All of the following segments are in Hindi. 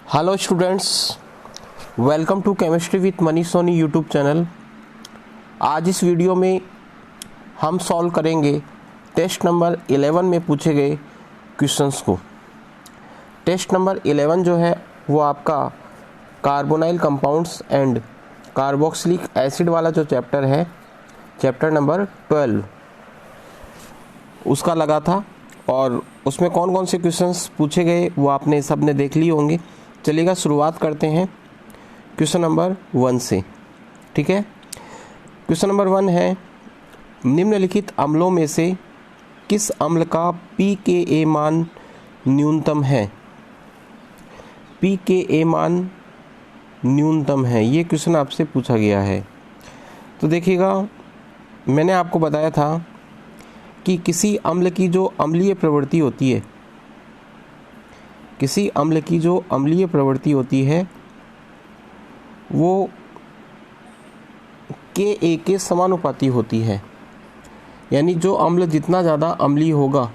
Hello students, welcome to chemistry with Manish Soni YouTube channel. आज इस वीडियो में हम सॉल्व करेंगे टेस्ट नंबर 11 में पूछे गए क्वेश्चंस को। टेस्ट नंबर 11 जो है वो आपका carbonyl compounds and carboxylic acid वाला जो चैप्टर है, चैप्टर नंबर 12 उसका लगा था। और उसमें कौन कौन से क्वेश्चंस पूछे गए वो आपने सबने देख लिए होंगे। चलिएगा शुरुआत करते हैं क्वेश्चन नंबर 1 से। ठीक है, क्वेश्चन नंबर 1 है, निम्नलिखित अम्लों में से किस अम्ल का pKa मान न्यूनतम है? pKa मान न्यूनतम है, ये क्वेश्चन आपसे पूछा गया है। तो देखिएगा, मैंने आपको बताया था कि किसी अम्ल की जो अम्लीय प्रवृत्ति होती है, किसी अम्ल की जो अम्लीय प्रवृत्ति होती है वो Ka के समानुपाती होती है। यानी जो अम्ल जितना ज़्यादा अम्लीय होगा,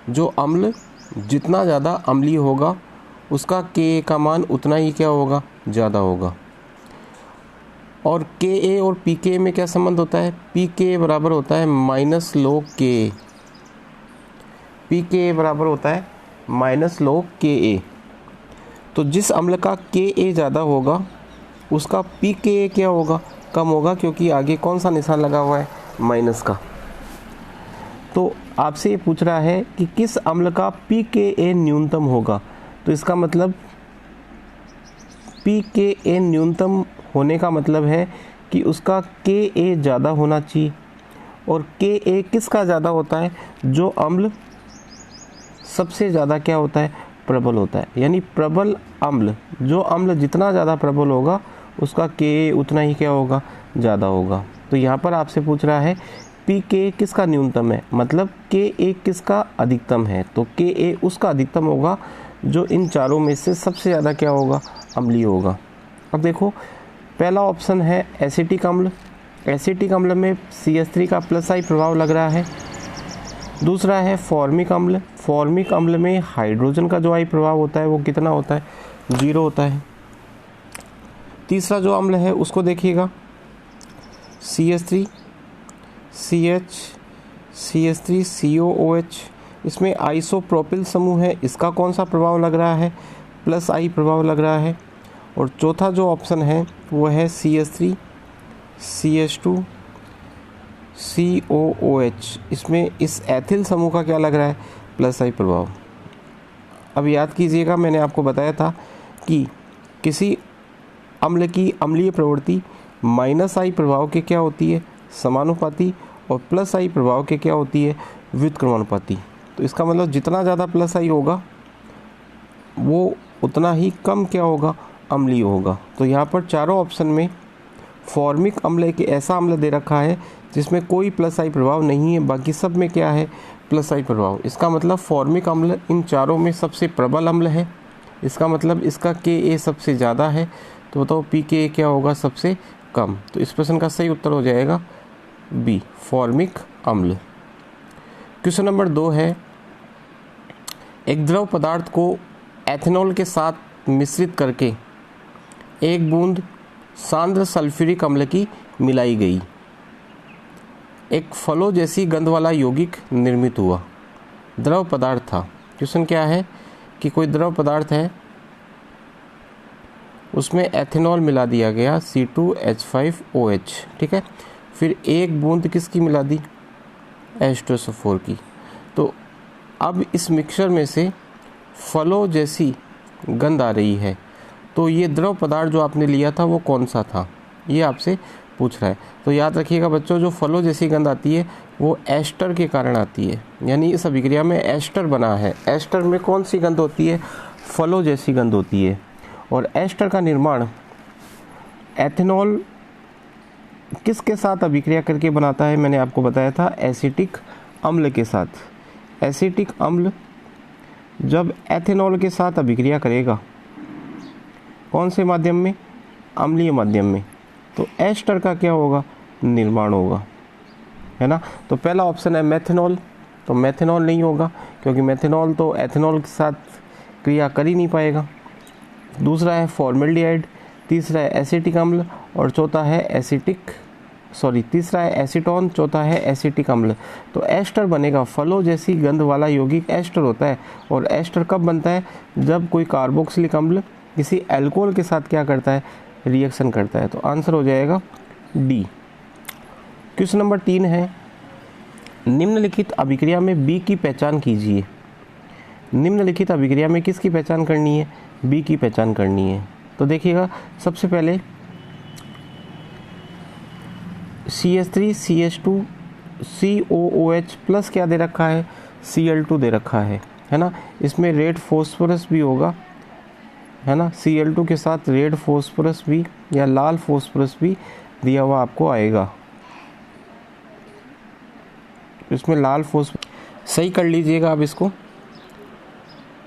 जो अम्ल जितना ज़्यादा अम्लीय होगा उसका Ka का मान उतना ही क्या होगा, ज़्यादा होगा। और Ka और pKa में क्या संबंध होता है? pKa बराबर होता है माइनस log Ka। pKa बराबर होता है माइनस log Ka। तो जिस अम्ल का Ka ज़्यादा होगा उसका pKa क्या होगा, कम होगा, क्योंकि आगे कौन सा निशान लगा हुआ है, माइनस का। तो आपसे ये पूछ रहा है कि किस अम्ल का pKa न्यूनतम होगा। तो इसका मतलब pKa न्यूनतम होने का मतलब है कि उसका Ka ज़्यादा होना चाहिए। और Ka किसका ज़्यादा होता है? जो अम्ल सबसे ज़्यादा क्या होता है, प्रबल होता है। यानी प्रबल अम्ल, जो अम्ल जितना ज़्यादा प्रबल होगा उसका Ka उतना ही क्या होगा, ज़्यादा होगा। तो यहाँ पर आपसे पूछ रहा है pKa किसका न्यूनतम है, मतलब Ka किसका अधिकतम है। तो Ka उसका अधिकतम होगा जो इन चारों में से सबसे ज़्यादा क्या होगा, अम्लीय होगा। अब देखो, पहला ऑप्शन है एसिटिक अम्ल। एसिटिक अम्ल में CH3 का प्लस आई प्रभाव लग रहा है। दूसरा है फॉर्मिक अम्ल। फॉर्मिक अम्ल में हाइड्रोजन का जो आई प्रभाव होता है वो कितना होता है, 0 होता है। तीसरा जो अम्ल है उसको देखिएगा, CH3 CH CH3 COOH, इसमें आइसोप्रोपिल समूह है, इसका कौन सा प्रभाव लग रहा है, प्लस आई प्रभाव लग रहा है। और चौथा जो ऑप्शन है वो है CH3 CH2 COOH, इसमें इस एथिल समूह का क्या लग रहा है, प्लस आई प्रभाव। अब याद कीजिएगा, मैंने आपको बताया था कि किसी अम्ल की अम्लीय प्रवृत्ति माइनस आई प्रभाव के क्या होती है, समानुपाती, और प्लस आई प्रभाव के क्या होती है, व्युत्क्रमानुपाती। तो इसका मतलब जितना ज़्यादा प्लस आई होगा वो उतना ही कम क्या होगा, अम्लीय होगा। तो यहाँ पर चारों ऑप्शन में फॉर्मिक अम्ल एक ऐसा अम्ल दे रखा है जिसमें कोई प्लस आई प्रभाव नहीं है, बाकी सब में क्या है, प्लस आई प्रभाव। इसका मतलब फॉर्मिक अम्ल इन चारों में सबसे प्रबल अम्ल है। इसका मतलब इसका Ka सबसे ज़्यादा है। तो बताओ pKa क्या होगा, सबसे कम। तो इस प्रश्न का सही उत्तर हो जाएगा बी, फॉर्मिक अम्ल। क्वेश्चन नंबर 2 है, एक द्रव पदार्थ को एथेनॉल के साथ मिश्रित करके एक बूंद सांद्र सल्फ्यूरिक अम्ल की मिलाई गई। एक फलों जैसी गंध वाला यौगिक निर्मित हुआ। द्रव पदार्थ था। क्वेश्चन क्या है कि कोई द्रव पदार्थ है, उसमें एथेनॉल मिला दिया गया C2H5OH। ठीक है, फिर एक बूंद किसकी मिला दी, H2SO4 की। तो अब इस मिक्सचर में से फलों जैसी गंध आ रही है। तो ये द्रव पदार्थ जो आपने लिया था वो कौन सा था, ये आपसे पूछ रहा है। तो याद रखिएगा बच्चों, जो फलों जैसी गंध आती है वो एस्टर के कारण आती है। यानी इस अभिक्रिया में एस्टर बना है। एस्टर में कौन सी गंध होती है, फलों जैसी गंध होती है। और एस्टर का निर्माण एथेनॉल किसके साथ अभिक्रिया करके बनाता है, मैंने आपको बताया था, एसिटिक अम्ल के साथ। एसिटिक अम्ल जब एथेनॉल के साथ अभिक्रिया करेगा, कौन से माध्यम में, अम्लीय माध्यम में, तो एस्टर का क्या होगा, निर्माण होगा, है ना। तो पहला ऑप्शन है मेथेनॉल। तो मेथेनॉल नहीं होगा, क्योंकि मेथेनॉल तो एथेनॉल के साथ क्रिया कर ही नहीं पाएगा। दूसरा है फॉर्मेल्डिहाइड, तीसरा है एसिटिक अम्ल और चौथा है तीसरा है एसीटोन, चौथा है एसिटिक अम्ल। तो एस्टर बनेगा, फलों जैसी गंध वाला यौगिक एस्टर होता है। और एस्टर कब बनता है? जब कोई कार्बोक्सिलिक अम्ल किसी अल्कोहल के साथ क्या करता है? रिएक्शन करता है। तो आंसर हो जाएगा डी। क्वेश्चन नंबर 3 है, निम्नलिखित अभिक्रिया में बी की पहचान कीजिए। निम्नलिखित अभिक्रिया में किसकी पहचान करनी है? बी की पहचान करनी है। तो देखिएगा, सबसे पहले CH3 CH2 COOH प्लस क्या दे रखा है? Cl2 दे रखा है ना। इसमें रेड फॉस्फोरस भी होगा, है ना। Cl2 के साथ रेड फॉस्फोरस भी या लाल फॉस्फोरस भी दिया हुआ आपको आएगा। इसमें लाल फॉस्फोरस सही कर लीजिएगा आप इसको।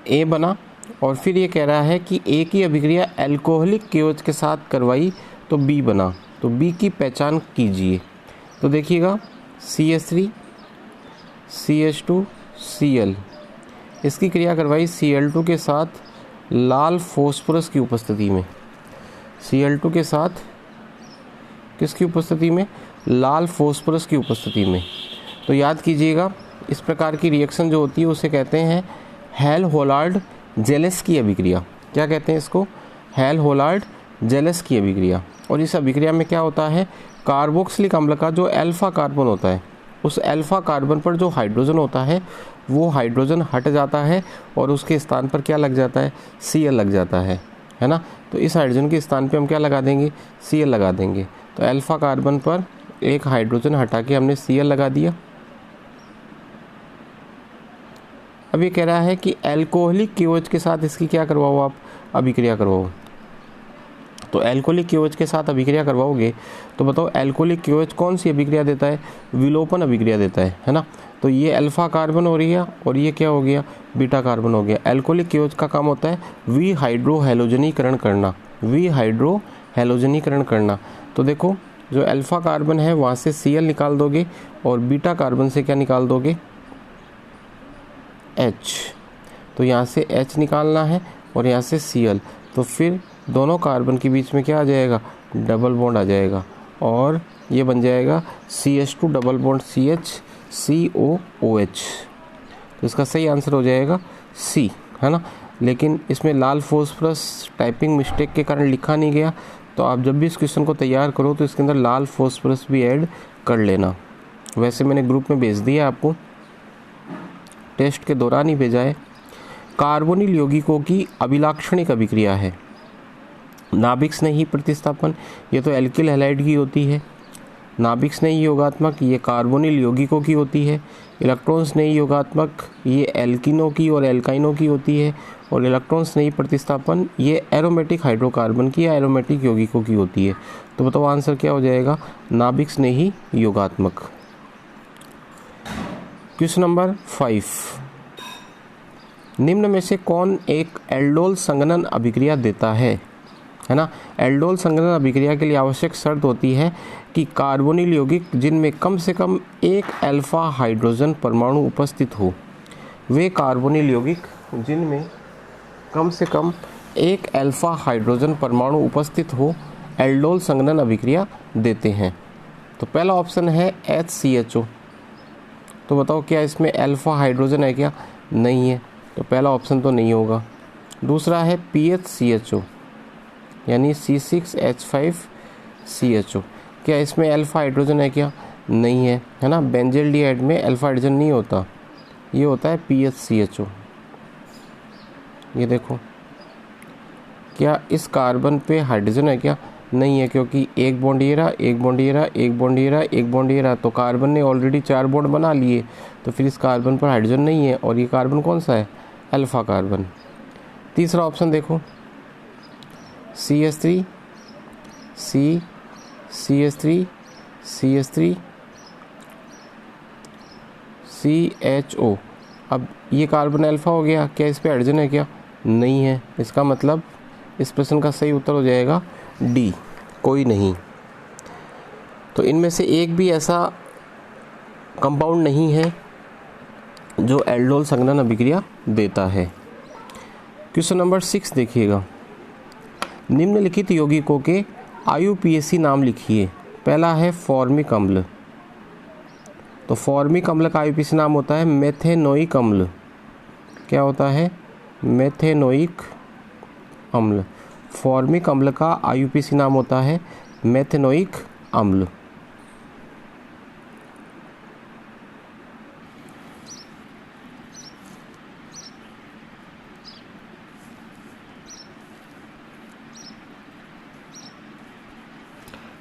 ए बना और फिर ये कह रहा है कि ए की अभिक्रिया अल्कोहलिक KOH के साथ करवाई तो बी बना। तो बी की पहचान कीजिए। तो देखिएगा, CH3 CH2 Cl, इसकी क्रिया करवाई Cl2 के साथ लाल फॉस्फोरस की उपस्थिति में। Cl2 के साथ किसकी उपस्थिति में? लाल फॉस्फोरस की उपस्थिति में। तो याद कीजिएगा, इस प्रकार की रिएक्शन जो होती है उसे कहते हैं हेल-होलार्ड जेलेस की अभिक्रिया। क्या कहते हैं इसको? हेल-होलार्ड जेलेस की अभिक्रिया। और इस अभिक्रिया में क्या होता है? कार्बोक्सिलिक अम्ल का जो अल्फा कार्बन होता है, उस अल्फा कार्बन पर जो हाइड्रोजन होता है वो हाइड्रोजन हट जाता है और उसके स्थान पर क्या लग जाता है? Cl लग जाता है ना। तो इस हाइड्रोजन के स्थान पे हम क्या लगा देंगे? Cl लगा देंगे। तो अल्फा कार्बन पर एक हाइड्रोजन हटा के हमने Cl लगा दिया। अब ये कह रहा है कि अल्कोहलिक KOH के साथ इसकी क्या करवाओ आप? अभिक्रिया करवाओ। तो अल्कोहलिक KOH के साथ अभिक्रिया करवाओगे तो बताओ अल्कोहलिक KOH कौन सी अभिक्रिया देता है? विलोपन अभिक्रिया देता है ना। तो ये अल्फा कार्बन हो रही है और ये क्या हो गया? बीटा कार्बन हो गया। अल्कोहलिक KOH का काम होता है विहाइड्रोहैलोजनीकरण करना, विहाइड्रोहैलोजनीकरण करना। तो देखो, जो अल्फा कार्बन है वहाँ से Cl निकाल दोगे और बीटा कार्बन से क्या निकाल दोगे? H। तो यहाँ से H निकालना है और यहाँ से Cl। तो फिर दोनों कार्बन के बीच में क्या आ जाएगा? डबल बॉन्ड आ जाएगा और ये बन जाएगा CH2 double bond CH COOH। तो इसका सही आंसर हो जाएगा C, है ना। लेकिन इसमें लाल फॉस्फोरस टाइपिंग मिस्टेक के कारण लिखा नहीं गया। तो आप जब भी इस क्वेश्चन को तैयार करो तो इसके अंदर लाल फॉस्फोरस भी ऐड कर लेना। वैसे मैंने ग्रुप में भेज दिया आपको, टेस्ट के दौरान ही भेजा है। कार्बोनिल यौगिकों की अभिलाक्षणिक अभिक्रिया है। नाभिक स्नेही प्रतिस्थापन, ये तो एल्किल हैलाइड की होती है। नाभिक स्नेही योगात्मक, ये कार्बोनिल यौगिकों की होती है। इलेक्ट्रॉन स्नेही योगात्मक, ये एल्किनों की और एल्काइनों की होती है। और इलेक्ट्रॉन स्नेही प्रतिस्थापन, ये एरोमेटिक हाइड्रोकार्बन की या एरोमेटिक यौगिकों की होती है। तो बताओ आंसर क्या हो जाएगा? नाभिक स्नेही योगात्मक। क्वेश्चन नंबर 5, निम्न में से कौन एक एल्डोल संघनन अभिक्रिया देता है ना। एल्डोल संघनन अभिक्रिया के लिए आवश्यक शर्त होती है कि कार्बोनिल यौगिक जिनमें कम से कम एक अल्फा हाइड्रोजन परमाणु उपस्थित हो, वे कार्बोनिल यौगिक जिनमें कम से कम एक अल्फा हाइड्रोजन परमाणु उपस्थित हो एल्डोल संघनन अभिक्रिया देते हैं। तो पहला ऑप्शन है HCHO। तो बताओ क्या इसमें अल्फा हाइड्रोजन है क्या? नहीं है, तो पहला ऑप्शन तो नहीं होगा। दूसरा है PHCHO यानी C6H5CHO। क्या इसमें अल्फा हाइड्रोजन है क्या? नहीं है, है ना। बेंजल्डिहाइड में अल्फा हाइड्रोजन नहीं होता, ये होता है PHCHO। ये देखो, क्या इस कार्बन पे हाइड्रोजन है क्या? नहीं है, क्योंकि एक बॉन्ड ये रहा, एक बॉन्ड ये रहा, एक बॉन्ड ये रहा, एक बॉन्ड ये रहा। तो कार्बन ने ऑलरेडी 4 बॉन्ड बना लिए, तो फिर इस कार्बन पर हाइड्रोजन नहीं है। और ये कार्बन कौन सा है? Alpha carbon. तीसरा ऑप्शन देखो, CH3 CH3 CHO। अब ये कार्बन अल्फा हो गया, क्या इस पे हाइड्रोजन है क्या? नहीं है। इसका मतलब इस प्रश्न का सही उत्तर हो जाएगा डी, कोई नहीं। तो इनमें से एक भी ऐसा कंपाउंड नहीं है जो एल्डोल संघनन अभिक्रिया देता है। क्वेश्चन नंबर 6 देखिएगा, निम्नलिखित यौगिकों के IUPAC नाम लिखिए। पहला है फॉर्मिक अम्ल, तो फॉर्मिक अम्ल का IUPAC नाम होता है मेथेनोइक अम्ल। क्या होता है? मेथेनोइक अम्ल। फॉर्मिक अम्ल का IUPAC नाम होता है मेथेनोइक अम्ल।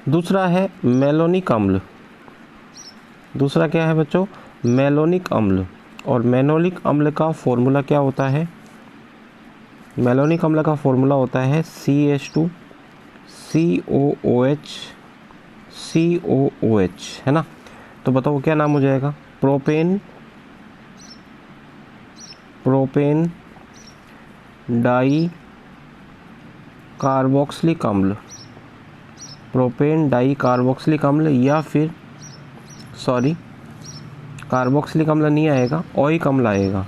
दूसरा है मेलोनिक अम्ल। दूसरा क्या है बच्चों? मेलोनिक अम्ल। और मेलोनिक अम्ल का फॉर्मूला क्या होता है? मेलोनिक अम्ल का फॉर्मूला होता है CH2 COOH COOH, है ना। तो बताओ क्या नाम हो जाएगा? प्रोपेन डाई कार्बोक्सिलिक अम्ल। प्रोपेन डाई कार्बोक्सिलिक अम्ल, या फिर सॉरी कार्बोक्सिलिक अम्ल नहीं आएगा, ओइक अम्ल आएगा,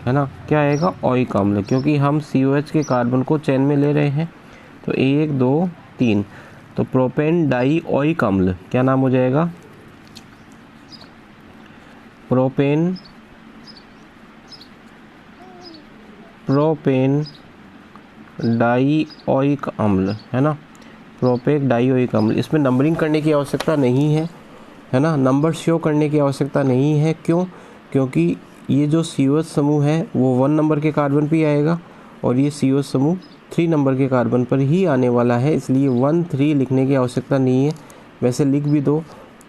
है ना। क्या आएगा? ओइक अम्ल, क्योंकि हम COH के कार्बन को चेन में ले रहे हैं। तो 1 2 3, तो प्रोपेन डाई ओइक अम्ल क्या नाम हो जाएगा? प्रोपेन डाई ओइक अम्ल, है ना। प्रोपेक डाइओइक अम्ल। इसमें नंबरिंग करने की आवश्यकता नहीं है ना, नंबर शो करने की आवश्यकता नहीं है। क्यों? क्योंकि ये जो COH समूह है वो 1 नंबर के कार्बन पे आएगा और ये COH समूह 3 नंबर के कार्बन पर ही आने वाला है, इसलिए 1 3 लिखने की आवश्यकता नहीं है। वैसे लिख भी दो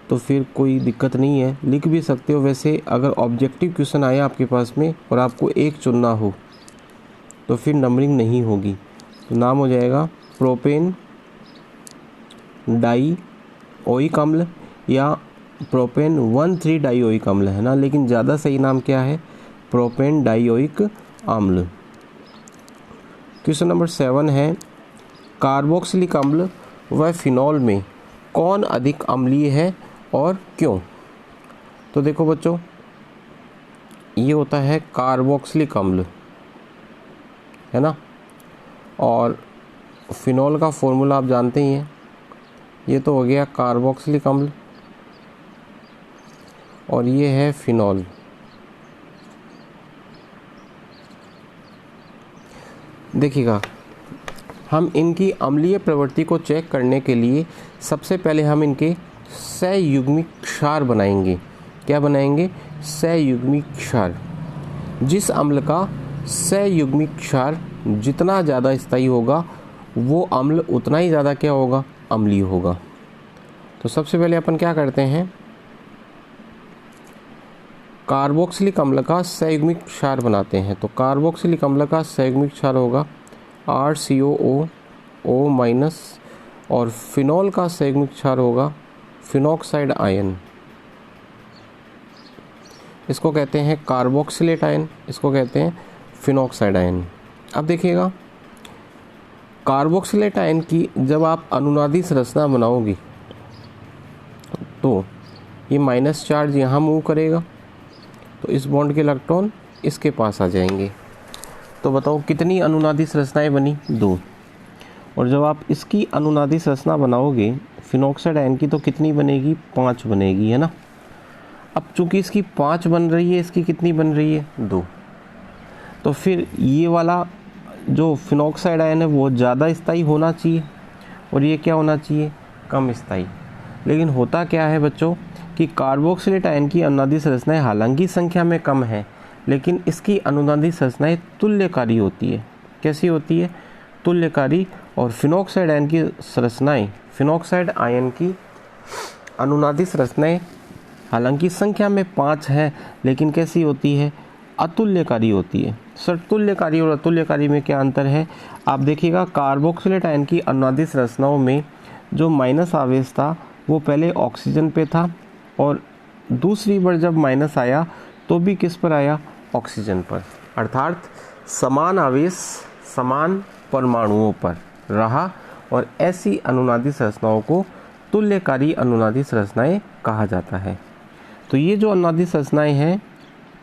तो फिर कोई दिक्कत नहीं है, लिख भी सकते हो। वैसे अगर ऑब्जेक्टिव क्वेश्चन आया आपके पास में और आपको एक चुनना हो तो फिर नंबरिंग नहीं होगी। तो नाम हो जाएगा प्रोपेन डाई ओइक अम्ल या प्रोपेन 1,3 डाइओइक अम्ल, है ना। लेकिन ज़्यादा सही नाम क्या है? प्रोपेन डाइओइक अम्ल। क्वेश्चन नंबर 7 है, कार्बोक्सिलिक अम्ल व फिनॉल में कौन अधिक अम्लीय है और क्यों? तो देखो बच्चों, ये होता है कार्बोक्सिलिक अम्ल, है ना। और फिनॉल का फॉर्मूला आप जानते ही हैं। ये तो हो गया कार्बोक्सिलिक अम्ल और ये है फिनॉल। देखिएगा, हम इनकी अम्लीय प्रवृत्ति को चेक करने के लिए सबसे पहले हम इनके सहयुग्मिक क्षार बनाएंगे। क्या बनाएंगे? सहयुग्मिक क्षार। जिस अम्ल का सहयुग्मिक क्षार जितना ज़्यादा स्थायी होगा वो अम्ल उतना ही ज़्यादा क्या होगा? अम्लीय होगा। तो सबसे पहले अपन क्या करते हैं, कार्बोक्सिलिक अम्ल का सहयुग्मिक क्षार बनाते हैं। तो कार्बोक्सिलिक अम्ल का सहयुग्मिक क्षार होगा RCOO- और फिनॉल का सहयुग्मिक क्षार होगा फिनॉक्साइड आयन। इसको कहते हैं कार्बोक्सिलेट आयन, इसको कहते हैं फिनॉक्साइड आयन। अब देखिएगा, कार्बोक्सिलेट आयन की जब आप अनुनादी संरचना बनाओगे तो ये माइनस चार्ज यहाँ मूव करेगा, तो इस बॉन्ड के इलेक्ट्रॉन इसके पास आ जाएंगे। तो बताओ कितनी अनुनादी संरचनाएं बनी? 2। और जब आप इसकी अनुनादी संरचना बनाओगे फिनॉक्साइड आयन की तो कितनी बनेगी? 5 बनेगी, है ना। अब चूंकि इसकी 5 बन रही है, इसकी कितनी बन रही है? 2। तो फिर ये वाला जो फिनॉक्साइड आयन है वो ज़्यादा स्थायी होना चाहिए और ये क्या होना चाहिए? कम स्थायी। लेकिन होता क्या है बच्चों कि कार्बोक्सिलेट आयन की अनुनादी संरचनाएं हालांकि संख्या में कम है, लेकिन इसकी अनुनादी संरचनाएं तुल्यकारी होती है। कैसी होती है? तुल्यकारी। और फिनॉक्साइड आयन की संरचनाएं, फिनॉक्साइड आयन की अनुनादी संरचनाएं हालांकि संख्या में 5 है, लेकिन कैसी होती है? अतुल्यकारी होती है। सर, तुल्यकारी और अतुल्यकारी में क्या अंतर है? आप देखिएगा, कार्बोक्सिलेट आयन की अनुनादी संरचनाओं में जो माइनस आवेश था वो पहले ऑक्सीजन पे था और दूसरी बार जब माइनस आया तो भी किस पर आया? ऑक्सीजन पर। अर्थात समान आवेश समान परमाणुओं पर रहा और ऐसी अनुनादी संरचनाओं को तुल्यकारी अनुनादी संरचनाएं कहा जाता है। तो ये जो अनुनादी संरचनाएं हैं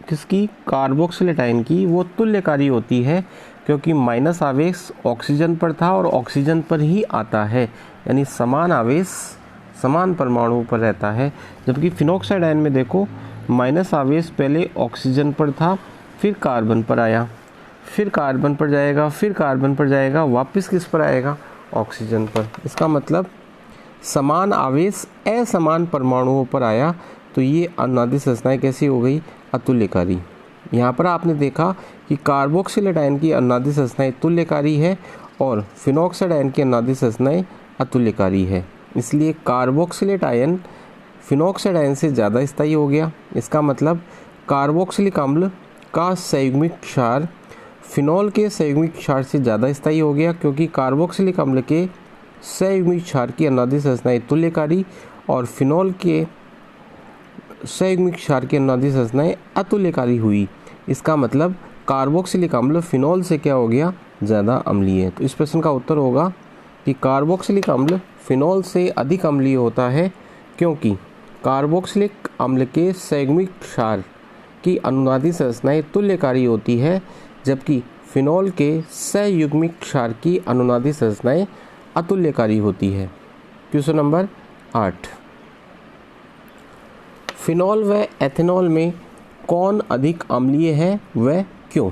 किसकी? कार्बोक्सिलेट आयन की, वो तुल्यकारी होती है क्योंकि माइनस आवेश ऑक्सीजन पर था और ऑक्सीजन पर ही आता है, यानी समान आवेश समान परमाणु पर रहता है। जबकि फिनॉक्साइड आयन में देखो माइनस आवेश पहले ऑक्सीजन पर था, फिर कार्बन पर आया, फिर कार्बन पर जाएगा, फिर कार्बन पर जाएगा, वापस किस पर आएगा, ऑक्सीजन पर। इसका मतलब समान आवेश असमान परमाणुओं पर आया, तो ये अनुनादित संरचनाएं कैसी हो गई, अतुल्यकारी। यहाँ पर आपने देखा कि कार्बोक्सिलेट आयन की अनुनादित संरचनाएं तुल्यकारी है और फिनॉक्साइड आयन की अनुनादित संरचनाएं अतुल्यकारी है। इसलिए कार्बोक्सिलेट आयन फिनॉक्साइड आयन से ज़्यादा स्थायी हो गया। इसका मतलब कार्बोक्सिलिक अम्ल का संयुग्मिक क्षार फिनॉल के संयुग्मिक क्षार से ज़्यादा स्थायी हो गया, क्योंकि कार्बोक्सिलिक अम्ल के संयुग्मिक क्षार की अनुनादित संरचनाएं तुल्यकारी और फिनॉल के संयुग्मिक क्षार की अनुनादित संरचनाएं अतुल्यकारी हुई। इसका मतलब कार्बोक्सिलिक अम्ल फिनॉल से क्या हो गया, ज़्यादा अम्लीय है। तो इस प्रश्न का उत्तर होगा कि कार्बोक्सिलिक अम्ल फिनॉल से अधिक अम्लीय होता है, क्योंकि कार्बोक्सिलिक अम्ल के संयुग्मिक क्षार की अनुनादित संरचनाएं तुल्यकारी होती है, जबकि फिनॉल के संयुग्मिक क्षार की अनुनादित संरचनाएं अतुल्यकारी होती है। क्वेश्चन नंबर 8, फिनॉल व एथेनॉल में कौन अधिक अम्लीय है व क्यों?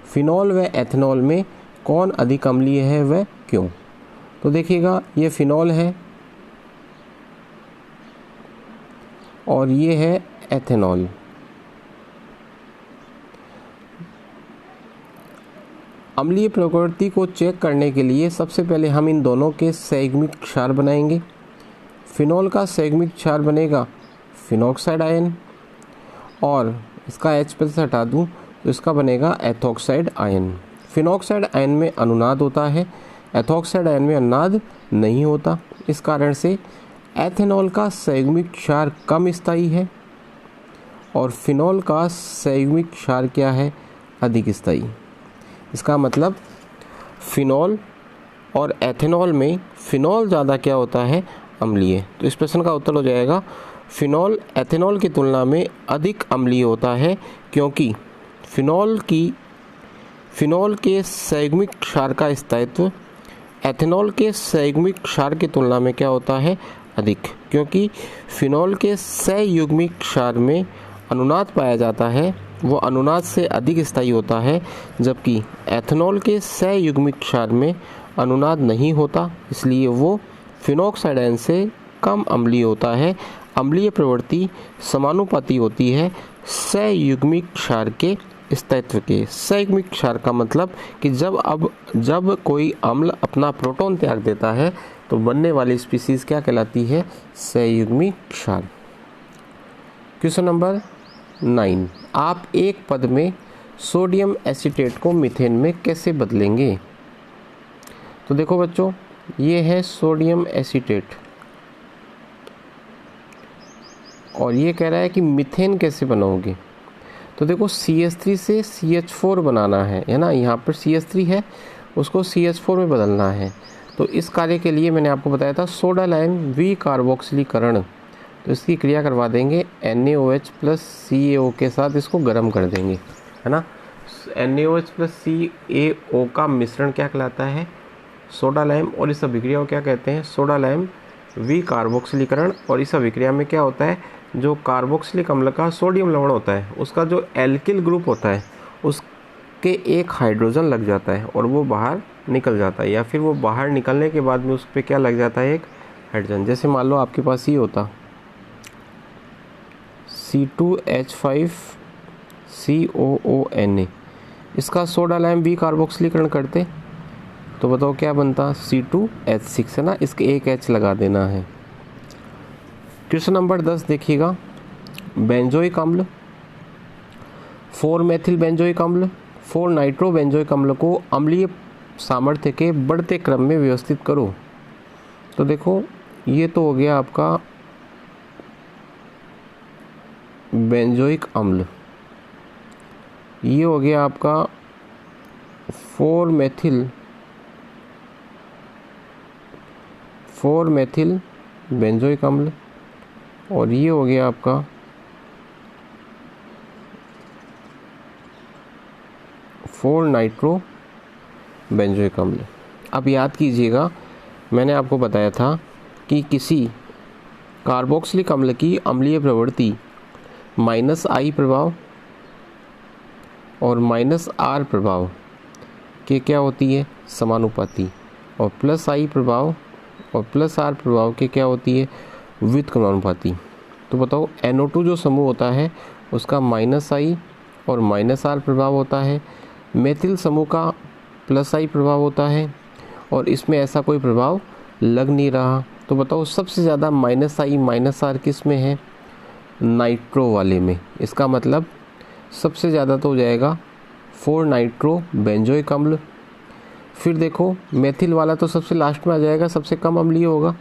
फिनॉल व एथेनॉल में कौन अधिक अम्लीय है व क्यों? तो देखिएगा, ये फिनॉल है और ये है एथेनॉल। अम्लीय प्रकृति को चेक करने के लिए सबसे पहले हम इन दोनों के संयुग्मिक क्षार बनाएंगे। फिनॉल का संयुग्मिक क्षार बनेगा फिनॉक्साइड आयन और इसका H पर से हटा दूँ तो इसका बनेगा एथॉक्साइड आयन। फिनॉक्साइड आयन में अनुनाद होता है, एथॉक्साइड आयन में अनुनाद नहीं होता। इस कारण से एथेनॉल का संयुग्मिक क्षार कम स्थायी है और फिनॉल का संयुग्मिक क्षार क्या है, अधिक स्थायी। इसका मतलब फिनॉल और एथेनॉल में फिनॉल ज़्यादा क्या होता है, अम्लीय। तो इस प्रश्न का उत्तर हो जाएगा फिनॉल एथेनॉल की तुलना में अधिक अम्लीय होता है, क्योंकि फिनॉल के संयुग्मिक क्षार का स्थायित्व एथेनॉल के संयुग्मिक क्षार की तुलना में क्या होता है, अधिक। क्योंकि फिनॉल के संयुग्मिक क्षार में अनुनाद पाया जाता है, वो अनुनाद से अधिक स्थायी होता है, जबकि एथेनॉल के संयुग्मिक क्षार में अनुनाद नहीं होता, इसलिए वो फिनॉक्साइड आयन से कम अम्लीय होता है। अम्लीय प्रवृत्ति समानुपाती होती है संयुग्मिक क्षार के स्थायित्व के। संयुग्मिक क्षार का मतलब कि जब कोई अम्ल अपना प्रोटॉन त्याग देता है तो बनने वाली स्पीसीज क्या कहलाती है, संयुग्मिक क्षार। क्वेश्चन नंबर 9, आप एक पद में सोडियम एसीटेट को मीथेन में कैसे बदलेंगे? तो देखो बच्चों, ये है सोडियम एसीटेट और ये कह रहा है कि मीथेन कैसे बनाओगे। तो देखो CH3 से CH4 बनाना है ना, यहाँ पर CH3 है, उसको CH4 में बदलना है। तो इस कार्य के लिए मैंने आपको बताया था सोडा लाइम विकार्बोक्सिलीकरण, तो इसकी क्रिया करवा देंगे NaOH प्लस CaO के साथ, इसको गर्म कर देंगे, है ना। NaOH प्लस CaO का मिश्रण क्या कहलाता है, सोडा लाइम, और इस अभिक्रिया को क्या कहते हैं, सोडा लाइम विकार्बोक्सिलीकरण। और इस अभिक्रिया में क्या होता है, जो कार्बोक्सिलिक अम्ल का सोडियम लवण होता है उसका जो एल्किल ग्रुप होता है उसके एक हाइड्रोजन लग जाता है और वो बाहर निकल जाता है, या फिर वो बाहर निकलने के बाद में उस पर क्या लग जाता है, एक हाइड्रोजन। जैसे मान लो आपके पास ये होता C2H5COONA, इसका सोडा लाइम विकार्बोक्सिलीकरण करते तो बताओ क्या बनता, C2H6, है ना, इसके एक H लगा देना है। क्वेश्चन नंबर 10 देखिएगा, बेंजोइक अम्ल, 4 मेथिल बेंजोइक अम्ल, 4 नाइट्रो बेंजोइक अम्ल को अम्लीय सामर्थ्य के बढ़ते क्रम में व्यवस्थित करो। तो देखो, ये तो हो गया आपका बेंजोइक अम्ल, ये हो गया आपका 4 मेथिल बेंजोइक अम्ल, और ये हो गया आपका 4 नाइट्रो बेंजोइक अम्ल। अब याद कीजिएगा, मैंने आपको बताया था कि किसी कार्बोक्सिलिक अम्ल की अम्लीय प्रवृत्ति -I प्रभाव और -R प्रभाव के क्या होती है, समानुपाती, और +I प्रभाव और +R प्रभाव के क्या होती है, व्युत्क्रमानुपाती। तो बताओ NO2 जो समूह होता है उसका -I और -R प्रभाव होता है, मेथिल समूह का +I प्रभाव होता है, और इसमें ऐसा कोई प्रभाव लग नहीं रहा। तो बताओ सबसे ज़्यादा -I -R किस में है, नाइट्रो वाले में। इसका मतलब सबसे ज़्यादा तो हो जाएगा 4 नाइट्रो बेंजोइक अम्ल। फिर देखो मेथिल वाला तो सबसे लास्ट में आ जाएगा, सबसे कम अम्लीय होगा,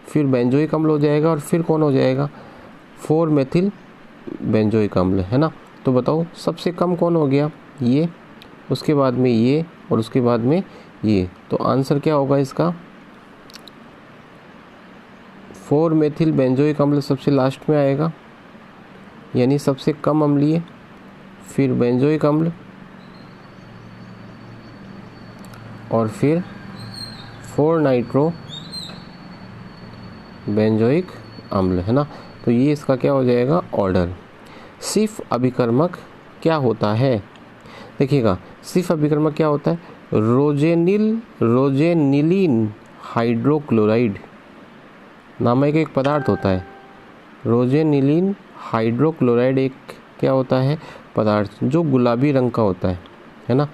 फिर बेंजोइक अम्ल हो जाएगा, और फिर कौन हो जाएगा, 4 मेथिल बेंजोइक अम्ल, है ना। तो बताओ सबसे कम कौन हो गया, ये, उसके बाद में ये, और उसके बाद में ये। तो आंसर क्या होगा इसका, 4 मेथिल बेंजोइक अम्ल सबसे लास्ट में आएगा, यानी सबसे कम अम्लीय, फिर बेंजोइक अम्ल, और फिर 4 नाइट्रो बेंजोइक अम्ल, है ना। तो ये इसका क्या हो जाएगा, ऑर्डर। सिर्फ अभिकर्मक क्या होता है, देखिएगा सिर्फ अभिकर्मक क्या होता है, रोजेनिलीन हाइड्रोक्लोराइड नामक एक पदार्थ होता है। रोजेनिलीन हाइड्रोक्लोराइड एक क्या होता है, पदार्थ जो गुलाबी रंग का होता है ना।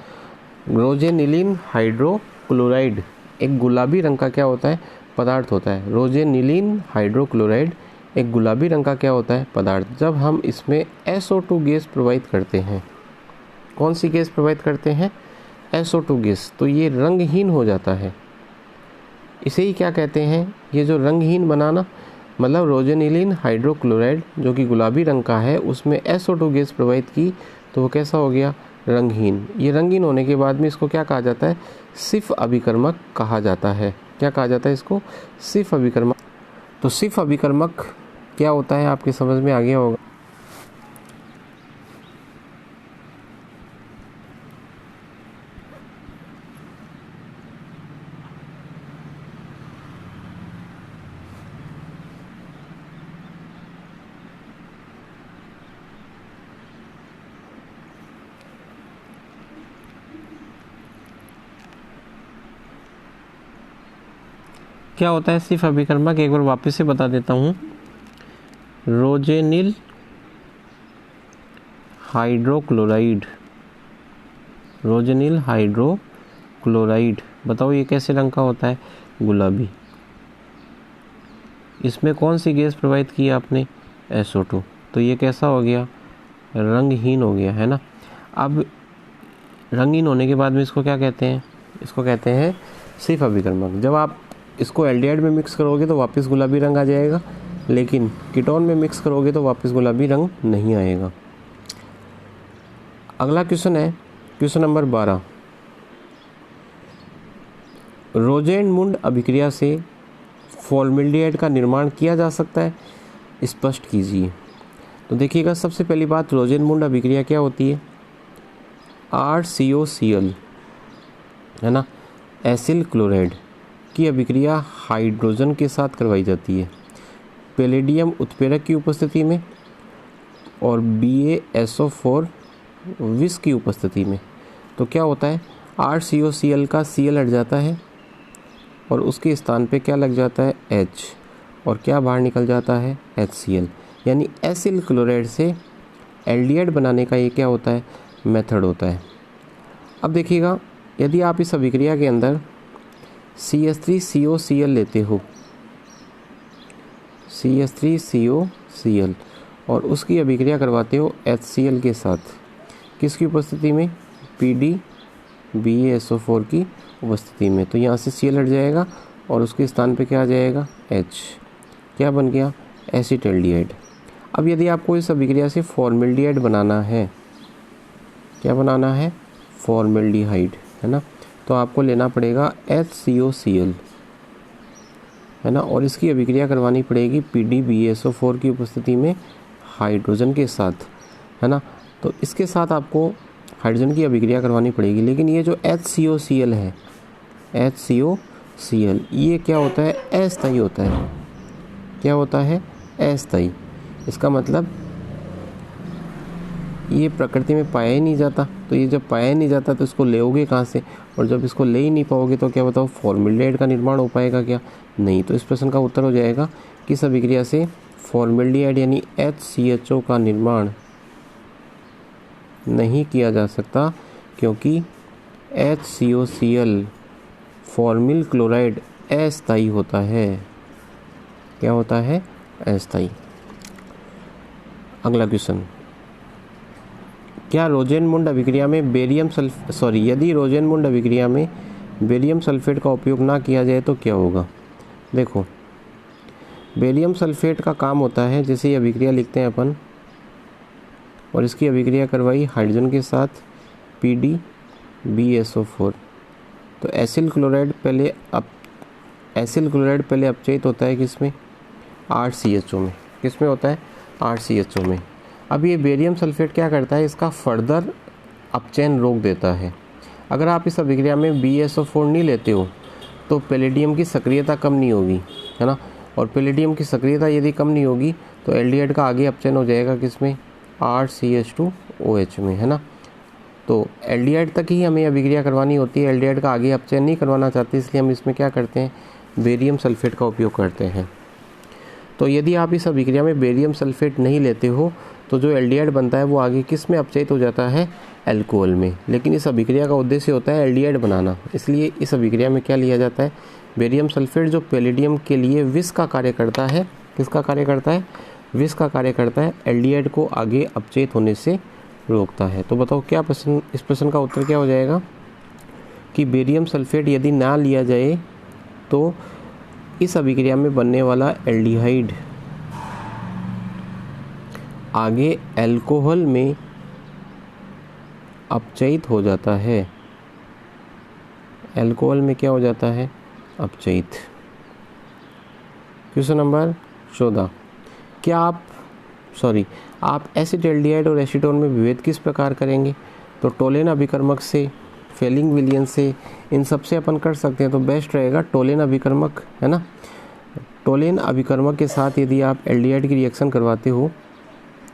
रोजेनिलीन हाइड्रोक्लोराइड एक गुलाबी रंग का क्या होता है, पदार्थ होता है। रोजेनिलीन हाइड्रोक्लोराइड एक गुलाबी रंग का क्या होता है, पदार्थ। जब हम इसमें SO2 गैस प्रवाहित करते हैं, कौन सी गैस प्रवाहित करते हैं, SO2 गैस, तो ये रंगहीन हो जाता है। इसे ही क्या कहते हैं, ये जो रंगहीन बनाना, मतलब रोजेनिलीन हाइड्रोक्लोराइड जो कि गुलाबी रंग का है, उसमें SO2 गैस प्रवाहित की तो वो कैसा हो गया, रंगहीन। ये रंगहीन होने के बाद में इसको क्या कहा जाता है, सिर्फ अभिकर्मक कहा जाता है। क्या कहा जाता है इसको, सिर्फ अभिकर्मक। तो सिर्फ अभिकर्मक क्या होता है आपके समझ में आ गया होगा। क्या होता है सिर्फ अभिकर्मक, एक बार वापस से बता देता हूँ। रोजेनिल हाइड्रोक्लोराइड, रोजेनिल हाइड्रोक्लोराइड, बताओ ये कैसे रंग का होता है, गुलाबी। इसमें कौन सी गैस प्रवाहित की आपने, SO2, तो ये कैसा हो गया, रंगहीन हो गया, है ना। अब रंगहीन होने के बाद में इसको क्या कहते हैं, इसको कहते हैं सिर्फ अभिकर्मक। जब आप इसको एल्डिहाइड में मिक्स करोगे तो वापस गुलाबी रंग आ जाएगा, लेकिन कीटोन में मिक्स करोगे तो वापस गुलाबी रंग नहीं आएगा। अगला क्वेश्चन है क्वेश्चन नंबर 12। रोजेनमुंड अभिक्रिया से फॉर्मेल्डिहाइड का निर्माण किया जा सकता है, स्पष्ट कीजिए। तो देखिएगा सबसे पहली बात, रोजेनमुंड अभिक्रिया क्या होती है, RCOCl, है ना, एसिल क्लोराइड की अभिक्रिया हाइड्रोजन के साथ करवाई जाती है पैलेडियम उत्प्रेरक की उपस्थिति में और BaSO4 विष की उपस्थिति में। तो क्या होता है, RCOCl का Cl हट जाता है और उसके स्थान पे क्या लग जाता है, H, और क्या बाहर निकल जाता है, HCl। यानी एसिल क्लोराइड से एल्डिहाइड बनाने का ये क्या होता है, मेथड होता है। अब देखिएगा यदि आप इस अभिक्रिया के अंदर CH3COCl लेते हो, CH3COCl, और उसकी अभिक्रिया करवाते हो HCl के साथ, किसकी उपस्थिति में, PDBaSO4 की उपस्थिति में। तो यहाँ से Cl हट जाएगा और उसके स्थान पे क्या आ जाएगा, H, क्या बन गया, एसिटल्डिहाइड। अब यदि आपको इस अभिक्रिया से फॉर्मेल्डिहाइड बनाना है, क्या बनाना है, फॉर्मेल्डिहाइड, है ना, तो आपको लेना पड़ेगा HCOCl, है ना, और इसकी अभिक्रिया करवानी पड़ेगी PDBaSO4 की उपस्थिति में हाइड्रोजन के साथ, है ना। तो इसके साथ आपको हाइड्रोजन की अभिक्रिया करवानी पड़ेगी। लेकिन ये जो HCOCl है, HCOCl, ये क्या होता है? अस्थायी होता है। क्या होता है? अस्थायी। इसका मतलब ये प्रकृति में पाया ही नहीं जाता। तो ये जब पाया ही नहीं जाता तो इसको लेओगे कहाँ से? और जब इसको ले ही नहीं पाओगे तो क्या बताओ, फॉर्मेल्डिहाइड का निर्माण हो पाएगा क्या? नहीं। तो इस प्रश्न का उत्तर हो जाएगा किस अभिक्रिया से फॉर्मेल्डिहाइड यानी HCHO का निर्माण नहीं किया जा सकता, क्योंकि HCOCl फॉर्मिल क्लोराइड अस्थायी होता है। क्या होता है? अस्थायी। अगला क्वेश्चन, क्या रोजेनमुंड अभिक्रिया में यदि रोजेनमुंड अभिक्रिया में बेरियम सल्फेट का उपयोग ना किया जाए तो क्या होगा? देखो, बेरियम सल्फेट का काम होता है, जैसे ये अभिक्रिया लिखते हैं अपन, और इसकी अभिक्रिया करवाई हाइड्रोजन के साथ PdBSO4। तो एसिल क्लोराइड पहले अपचयित होता है किसमें? RCHO में। किसमें होता है? RCHO में। अब ये बेरियम सल्फेट क्या करता है? इसका फर्दर अपचयन रोक देता है। अगर आप इस अभिक्रिया में BSO4 नहीं लेते हो तो पैलेडियम की सक्रियता कम नहीं होगी, है ना। और पैलेडियम की सक्रियता यदि कम नहीं होगी तो एल्डिहाइड का आगे अपचयन हो जाएगा किसमें? RCH2OH में, है ना। तो एल्डिहाइड तक ही हमें अभिक्रिया करवानी होती है, एल्डिहाइड का आगे अपचयन नहीं करवाना चाहते, इसलिए हम इसमें क्या करते हैं? बेरियम सल्फेट का उपयोग करते हैं। तो यदि आप इस अभिक्रिया में बेरियम सल्फेट नहीं लेते हो तो जो एल्डिहाइड बनता है वो आगे किस में अपचयित हो जाता है? अल्कोहल में। लेकिन इस अभिक्रिया का उद्देश्य होता है एल्डिहाइड बनाना, इसलिए इस अभिक्रिया में क्या लिया जाता है? बेरियम सल्फेट, जो पैलेडियम के लिए विष का कार्य करता है। किसका कार्य करता है? विष का कार्य करता है, एल्डिहाइड को आगे अपचयित होने से रोकता है। तो बताओ क्या प्रश्न, इस प्रश्न का उत्तर क्या हो जाएगा कि बेरियम सल्फेट यदि ना लिया जाए तो इस अभिक्रिया में बनने वाला एल्डिहाइड आगे अल्कोहल में अपचयित हो जाता है। अल्कोहल में क्या हो जाता है? अपचयित। क्वेश्चन नंबर 14, क्या आप एसिटाल्डिहाइड और एसीटोन में विभेद किस प्रकार करेंगे? तो टोलेन अभिकर्मक से, फेलिंग विलयन से, इन सब से अपन कर सकते हैं। तो बेस्ट रहेगा टोलेन अभिकर्मक, है ना। टोलेन अभिकर्मक के साथ यदि आप एल्डिहाइड की रिएक्शन करवाते हो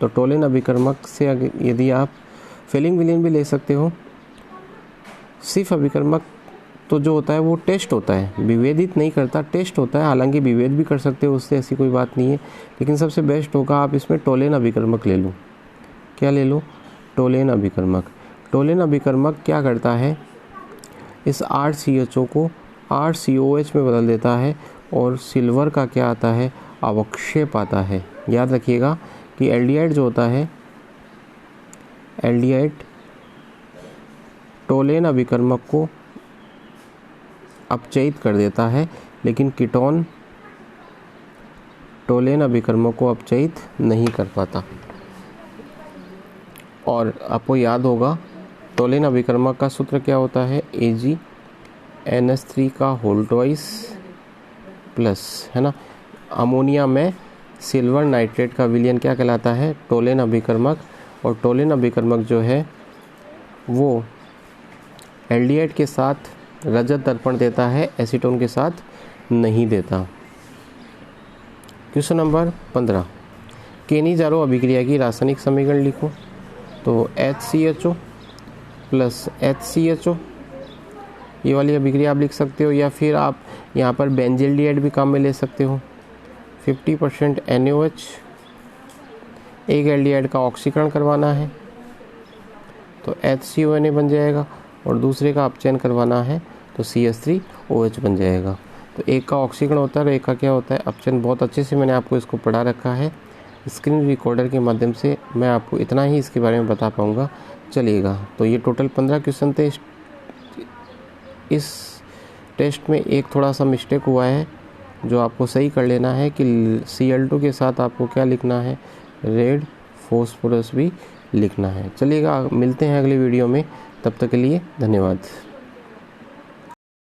तो टोलेन अभिकर्मक से यदि आप फेलिंग विलयन भी ले सकते हो। सिर्फ अभिकर्मक तो जो होता है वो टेस्ट होता है, विभेदित नहीं करता, टेस्ट होता है। हालांकि विभेद भी कर सकते हो, उससे ऐसी कोई बात नहीं है, लेकिन सबसे बेस्ट होगा आप इसमें टोलेन अभिकर्मक ले लो। क्या ले लो? टोलेन अभिकर्मक। टोलेन अभिकर्मक क्या करता है? इस RCHO को RCOH में बदल देता है और सिल्वर का क्या आता है? अवक्षेप आता है। याद रखिएगा कि एल्डिहाइड जो होता है, एल्डिहाइड टोलेन अभिकर्मक को अपचयित कर देता है, लेकिन कीटोन टोलेन अभिकर्मक को अपचयित नहीं कर पाता। और आपको याद होगा टोलेन अभिकर्मक का सूत्र क्या होता है? AgNH3 का होल ट्वाइस प्लस, है ना। अमोनिया में सिल्वर नाइट्रेट का विलयन क्या कहलाता है? टोलेन अभिकर्मक। और टोलेन अभिकर्मक जो है वो एल्डिहाइड के साथ रजत दर्पण देता है, एसीटोन के साथ नहीं देता। क्वेश्चन नंबर 15, केनी-जारो अभिक्रिया की रासायनिक समीकरण लिखो। तो HCHO प्लस HCHO, ये वाली अभिक्रिया आप लिख सकते हो, या फिर आप यहाँ पर बेंजील्डिहाइड भी काम में ले सकते हो। 50% NaOH, एक एल्डिहाइड का ऑक्सीकरण करवाना है तो HCONA बन जाएगा, और दूसरे का अपचयन करवाना है तो CH3OH बन जाएगा। तो एक का ऑक्सीकरण होता है और एक का क्या होता है? अपचयन। बहुत अच्छे से मैंने आपको इसको पढ़ा रखा है, स्क्रीन रिकॉर्डर के माध्यम से मैं आपको इतना ही इसके बारे में बता पाऊँगा, चलिएगा। तो ये टोटल 15 क्वेश्चन थे। इस टेस्ट में एक थोड़ा सा मिस्टेक हुआ है जो आपको सही कर लेना है कि Cl2 के साथ आपको क्या लिखना है? रेड फॉस्फोरस भी लिखना है। चलिएगा, मिलते हैं अगले वीडियो में, तब तक के लिए धन्यवाद।